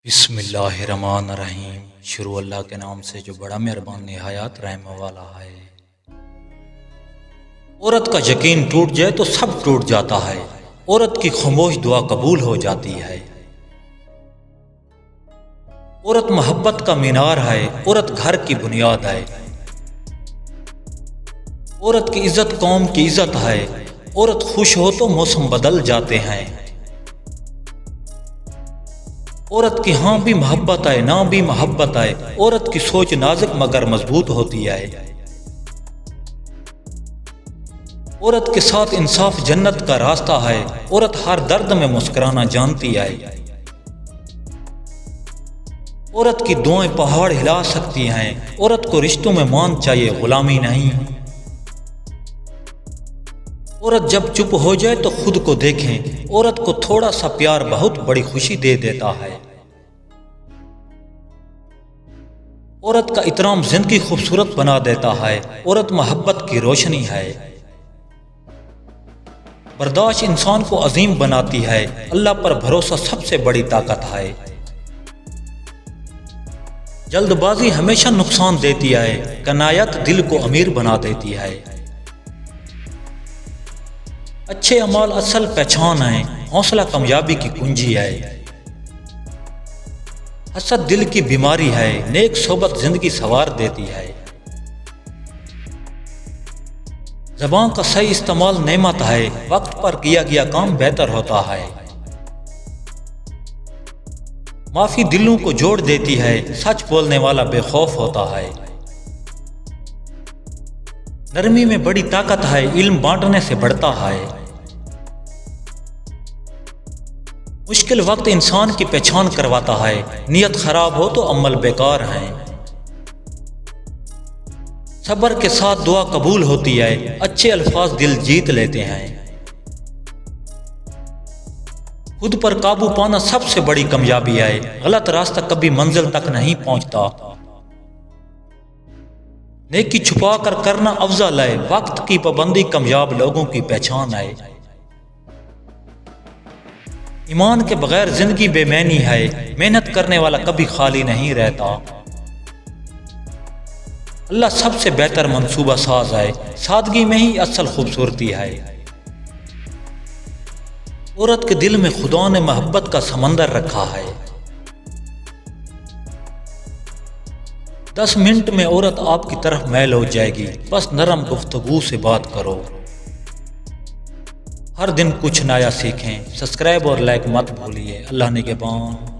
بسم اللہ الرحمن الرحیم۔ شروع اللہ کے نام سے جو بڑا مہربان نہایت رحم والا ہے۔ عورت کا یقین ٹوٹ جائے تو سب ٹوٹ جاتا ہے۔ عورت کی خاموش دعا قبول ہو جاتی ہے۔ عورت محبت کا مینار ہے۔ عورت گھر کی بنیاد ہے۔ عورت کی عزت قوم کی عزت ہے۔ عورت خوش ہو تو موسم بدل جاتے ہیں۔ عورت کی ہاں بھی محبت ہے، نہ بھی محبت ہے۔ عورت کی سوچ نازک مگر مضبوط ہوتی ہے۔ عورت کے ساتھ انصاف جنت کا راستہ ہے۔ عورت ہر درد میں مسکرانا جانتی ہے۔ عورت کی دعائیں پہاڑ ہلا سکتی ہیں۔ عورت کو رشتوں میں مان چاہیے، غلامی نہیں۔ عورت جب چپ ہو جائے تو خود کو دیکھیں۔ عورت کو تھوڑا سا پیار بہت بڑی خوشی دے دیتا ہے۔ عورت کا احترام زندگی خوبصورت بنا دیتا ہے۔ عورت محبت کی روشنی ہے۔ برداشت انسان کو عظیم بناتی ہے۔ اللہ پر بھروسہ سب سے بڑی طاقت ہے۔ جلد بازی ہمیشہ نقصان دیتی ہے۔ کنایت دل کو امیر بنا دیتی ہے۔ اچھے اعمال اصل پہچان ہے۔ حوصلہ کامیابی کی کنجی ہے۔ حسد دل کی بیماری ہے۔ نیک صحبت زندگی سنوار دیتی ہے۔ زبان کا صحیح استعمال نعمت ہے۔ وقت پر کیا گیا کام بہتر ہوتا ہے۔ معافی دلوں کو جوڑ دیتی ہے۔ سچ بولنے والا بے خوف ہوتا ہے۔ نرمی میں بڑی طاقت ہے۔ علم بانٹنے سے بڑھتا ہے۔ مشکل وقت انسان کی پہچان کرواتا ہے۔ نیت خراب ہو تو عمل بیکار ہے۔ صبر کے ساتھ دعا قبول ہوتی ہے۔ اچھے الفاظ دل جیت لیتے ہیں۔ خود پر قابو پانا سب سے بڑی کامیابی ہے۔ غلط راستہ کبھی منزل تک نہیں پہنچتا۔ نیکی چھپا کر کرنا افضل ہے۔ وقت کی پابندی کامیاب لوگوں کی پہچان ہے۔ ایمان کے بغیر زندگی بے معنی ہے۔ محنت کرنے والا کبھی خالی نہیں رہتا۔ اللہ سب سے بہتر منصوبہ ساز ہے۔ سادگی میں ہی اصل خوبصورتی ہے۔ عورت کے دل میں خدا نے محبت کا سمندر رکھا ہے۔ 10 منٹ میں عورت آپ کی طرف میل ہو جائے گی۔ بس نرم گفتگو سے بات کرو۔ ہر دن کچھ نیا سیکھیں۔ سبسکرائب اور لائک مت بھولیے۔ اللہ نگہبان۔